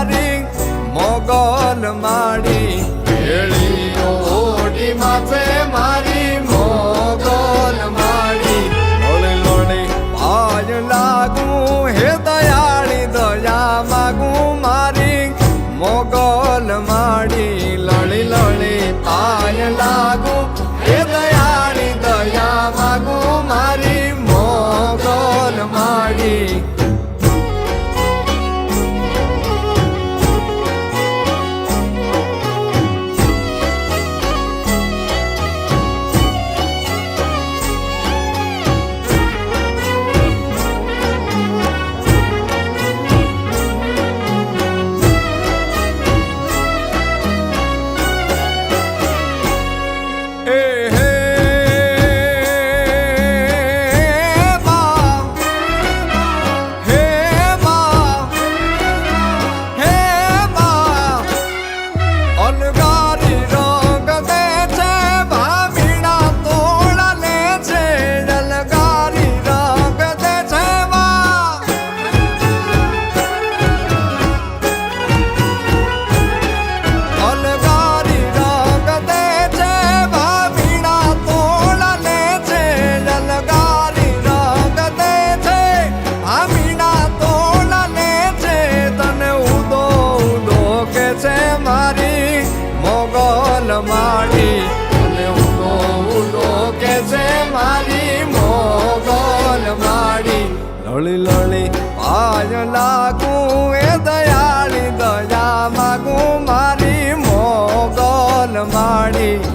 મારી મોગલ માડી કેળીઓ ઓઢી માથે મારી મોગલ માડી લોડે લોડે પાય લાગું હે દયાળી દયા માગું મારી મોગલ માડી લડી લડી પાય લાગું હે દયાળી દયા માગું મારી મોગલ માડી માડી અને ઉડો ઉડો કે છે મારી મોગલ માડી લળી લળી પાય લાગું એ દયાળી દયા માગું મારી મોગલ માડી